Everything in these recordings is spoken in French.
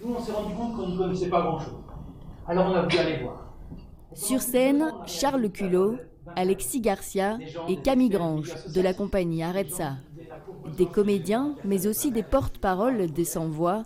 Nous, on s'est rendu compte qu'on ne connaissait pas grand-chose. Alors on a voulu aller voir. Sur scène, Charles Culot, Alexis Garcia et Camille Grange de la compagnie Aretsa. Des comédiens, mais aussi des porte-paroles des sans-voix.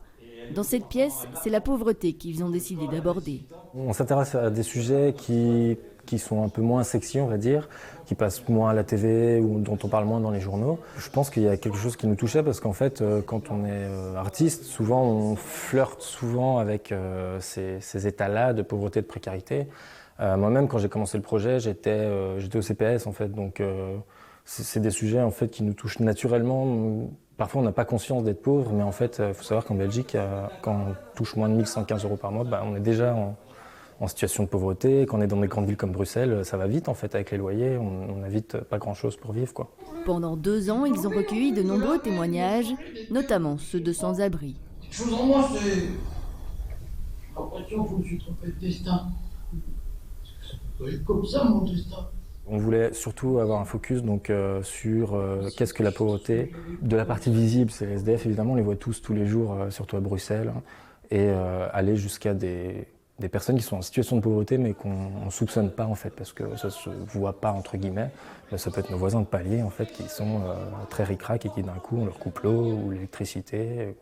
Dans cette pièce, c'est la pauvreté qu'ils ont décidé d'aborder. On s'intéresse à des sujets qui sont un peu moins sexy, on va dire, qui passent moins à la TV ou dont on parle moins dans les journaux. Je pense qu'il y a quelque chose qui nous touchait parce qu'en fait, quand on est artiste, souvent on flirte souvent avec ces états-là de pauvreté et de précarité. Moi-même, quand j'ai commencé le projet, j'étais au CPS en fait, donc c'est des sujets en fait qui nous touchent naturellement. Parfois, on n'a pas conscience d'être pauvre, mais en fait, il faut savoir qu'en Belgique, quand on touche moins de 1 115 € par mois, on est déjà en situation de pauvreté. Quand on est dans des grandes villes comme Bruxelles, ça va vite en fait avec les loyers, on n'a vite pas grand-chose pour vivre, quoi. Pendant 2 ans, ils ont recueilli de nombreux témoignages, notamment ceux de sans-abri. Chose en moi, c'est l'impression que je me suis trompé de destin. Ça peut pas être comme ça, mon destin. On voulait surtout avoir un focus donc, sur qu'est-ce que la pauvreté. De la partie visible, c'est les SDF, évidemment, on les voit tous les jours, surtout à Bruxelles, et aller jusqu'à des personnes qui sont en situation de pauvreté mais qu'on ne soupçonne pas en fait, parce que ça ne se voit pas entre guillemets. Ça peut être nos voisins de palier en fait, qui sont très ric-rac et qui d'un coup on leur coupe l'eau ou l'électricité.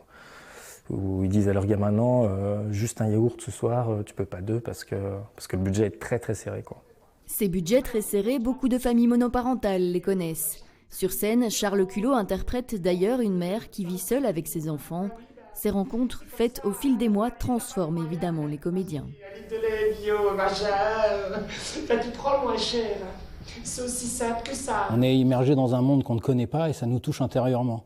Où ils disent à leurs gamins non, juste un yaourt ce soir, tu peux pas 2 parce que le budget est très très serré, quoi. Ces budgets très serrés, beaucoup de familles monoparentales les connaissent. Sur scène, Charles Culot interprète d'ailleurs une mère qui vit seule avec ses enfants. Ces rencontres, faites au fil des mois, transforment évidemment les comédiens. De lait bio, machin, tu prends le moins cher. C'est aussi simple que ça. On est immergé dans un monde qu'on ne connaît pas et ça nous touche intérieurement.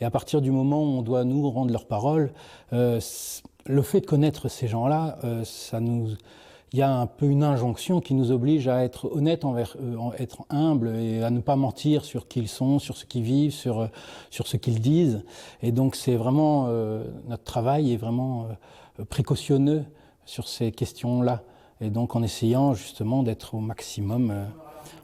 Et à partir du moment où on doit nous rendre leur parole, le fait de connaître ces gens-là, il y a un peu une injonction qui nous oblige à être honnête envers eux, à être humble et à ne pas mentir sur qui ils sont, sur ce qu'ils vivent, sur ce qu'ils disent. Et donc c'est vraiment, notre travail est vraiment précautionneux sur ces questions-là. Et donc en essayant justement d'être au maximum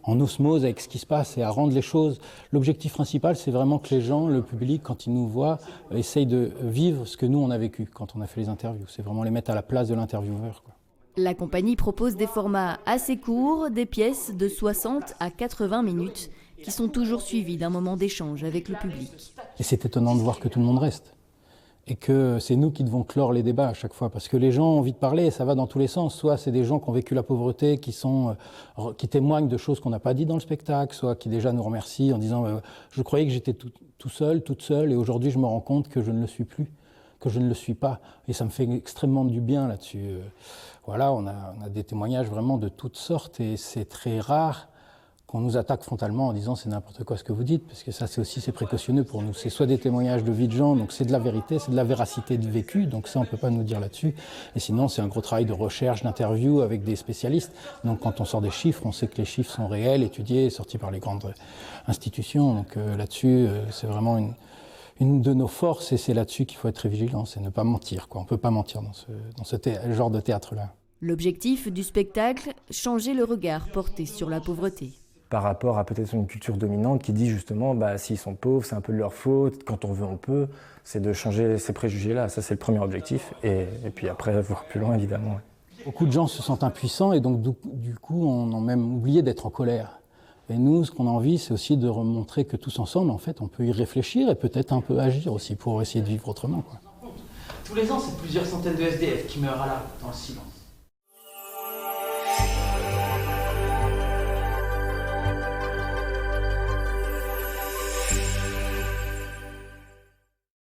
en osmose avec ce qui se passe et à rendre les choses. L'objectif principal, c'est vraiment que les gens, le public, quand ils nous voient, essayent de vivre ce que nous, on a vécu quand on a fait les interviews. C'est vraiment les mettre à la place de l'intervieweur, quoi. La compagnie propose des formats assez courts, des pièces de 60 à 80 minutes, qui sont toujours suivies d'un moment d'échange avec le public. Et c'est étonnant de voir que tout le monde reste. Et que c'est nous qui devons clore les débats à chaque fois. Parce que les gens ont envie de parler et ça va dans tous les sens. Soit c'est des gens qui ont vécu la pauvreté, qui témoignent de choses qu'on n'a pas dit dans le spectacle, soit qui déjà nous remercient en disant je croyais que j'étais tout seul, toute seule, et aujourd'hui je me rends compte que je ne le suis plus, que je ne le suis pas. Et ça me fait extrêmement du bien là-dessus. Voilà, on a des témoignages vraiment de toutes sortes et c'est très rare qu'on nous attaque frontalement en disant c'est n'importe quoi ce que vous dites, parce que ça c'est précautionneux pour nous. C'est soit des témoignages de vie de gens, donc c'est de la vérité, c'est de la véracité de vécu, donc ça on peut pas nous dire là-dessus. Et sinon c'est un gros travail de recherche, d'interview avec des spécialistes. Donc quand on sort des chiffres, on sait que les chiffres sont réels, étudiés, sortis par les grandes institutions. Donc là-dessus c'est vraiment une de nos forces et c'est là-dessus qu'il faut être très vigilant, c'est ne pas mentir, quoi. On peut pas mentir dans ce genre de théâtre-là. L'objectif du spectacle, changer le regard porté sur la pauvreté. Par rapport à peut-être une culture dominante qui dit justement s'ils sont pauvres, c'est un peu de leur faute, quand on veut on peut, c'est de changer ces préjugés-là, ça c'est le premier objectif, et puis après voir plus loin évidemment. Beaucoup de gens se sentent impuissants et donc du coup on a même oublié d'être en colère. Et nous, ce qu'on a envie, c'est aussi de remontrer que tous ensemble, en fait, on peut y réfléchir et peut-être un peu agir aussi pour essayer de vivre autrement, quoi. Tous les ans, c'est plusieurs centaines de SDF qui meurent à la rue, dans le silence.